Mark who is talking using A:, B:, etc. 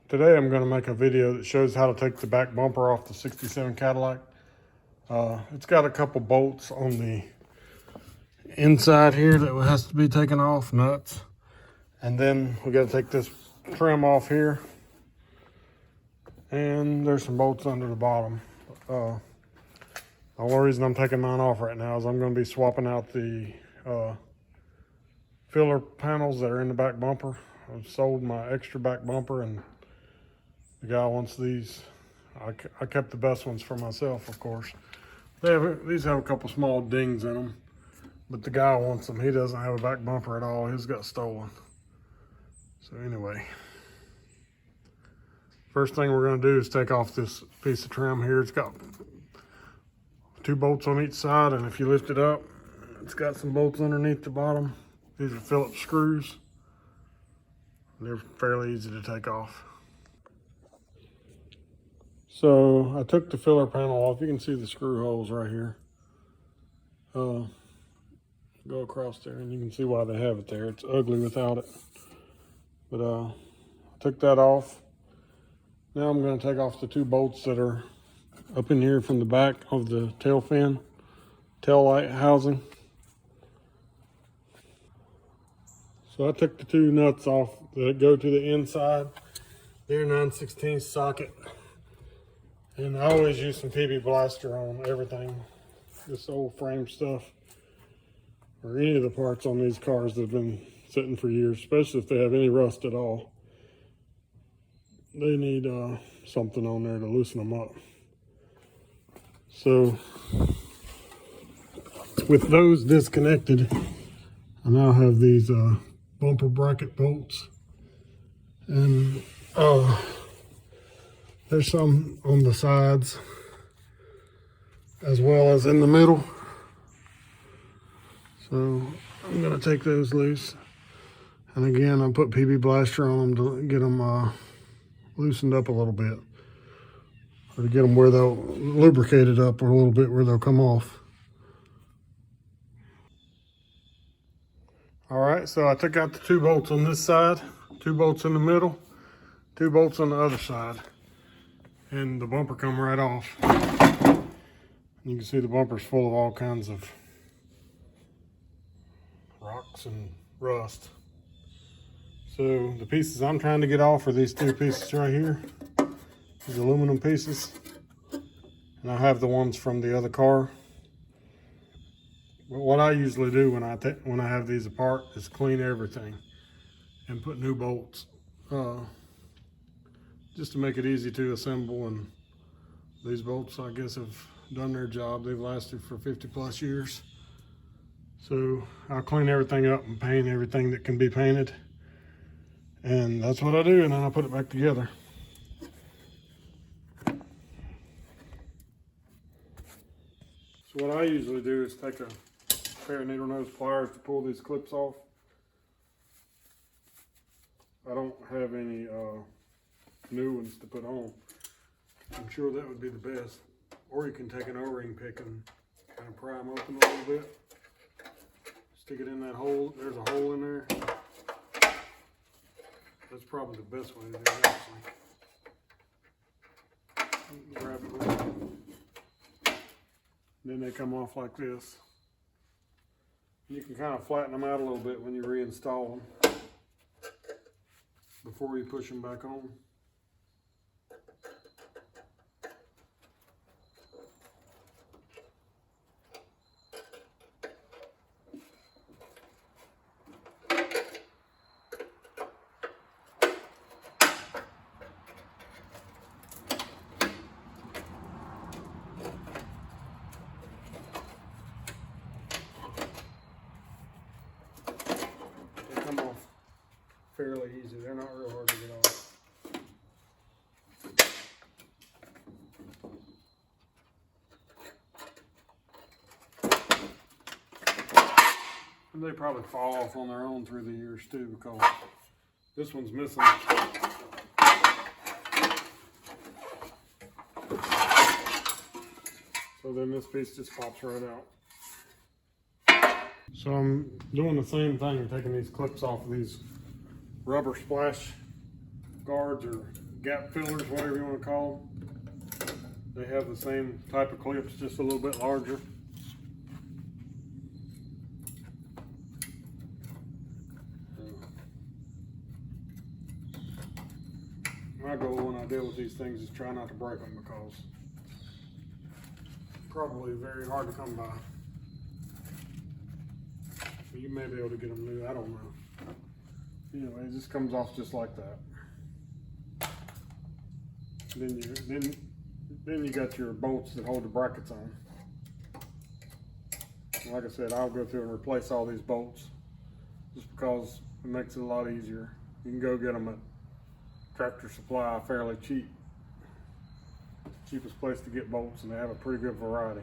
A: Today I'm going to make a video that shows how to take the back bumper off the 67 Cadillac. It's got a couple bolts on the inside here that has to be taken off, nuts. And then we got to take this trim off here. And there's some bolts under the bottom. The only reason I'm taking mine off right now is I'm going to be swapping out the filler panels that are in the back bumper. I've sold my extra back bumper and the guy wants these. I kept the best ones for myself, of course. These have a couple small dings in them, but the guy wants them. He doesn't have a back bumper at all. His got stolen. So anyway, first thing we're going to do is take off this piece of trim here. It's got 2 bolts on each side, and if you lift it up, it's got some bolts underneath the bottom. These are Phillips screws. They're fairly easy to take off. So I took the filler panel off. You can see the screw holes right here. Go across there and you can see why they have it there. It's ugly without it. But I took that off. Now I'm going to take off the 2 bolts that are up in here from the back of the tail fin, tail light housing. So I took the 2 nuts off that go to the inside. They're 9/16 socket. And I always use some PB Blaster on everything. This old frame stuff, or any of the parts on these cars that have been sitting for years, especially if they have any rust at all. They need something on there to loosen them up. So with those disconnected, I now have these bumper bracket bolts, and there's some on the sides as well as in the middle. So I'm going to take those loose, and again I put PB Blaster on them to get them loosened up a little bit, or to get them where they'll lubricated up a little bit where they'll come off. All right, so I took out the 2 bolts on this side, 2 bolts in the middle, 2 bolts on the other side, and the bumper come right off. You can see the bumper's full of all kinds of rocks and rust. So the pieces I'm trying to get off are these 2 pieces right here, these aluminum pieces, and I have the ones from the other car. But what I usually do when I have these apart is clean everything and put new bolts, just to make it easy to assemble. And these bolts, I guess, have done their job. They've lasted for 50+ years. So I'll clean everything up and paint everything that can be painted. And that's what I do, and then I put it back together. So what I usually do is take a pair of needle nose pliers to pull these clips off. I don't have any new ones to put on. I'm sure that would be the best. Or you can take an O-ring pick and kind of pry them open a little bit. Stick it in that hole. There's a hole in there. That's probably the best way to do it, actually. Grab it right. Then they come off like this. You can kind of flatten them out a little bit when you reinstall them before you push them back on. Fairly easy. They're not real hard to get off. And they probably fall off on their own through the years too, because this one's missing. So then this piece just pops right out. So I'm doing the same thing, taking these clips off of these rubber splash guards or gap fillers, whatever you want to call them. They have the same type of clips, just a little bit larger. My goal when I deal with these things is try not to break them, because probably very hard to come by. You may be able to get them new, I don't know. Anyway, it just comes off just like that. Then you got your bolts that hold the brackets on. Like I said, I'll go through and replace all these bolts just because it makes it a lot easier. You can go get them at Tractor Supply fairly cheap. Cheapest place to get bolts, and they have a pretty good variety.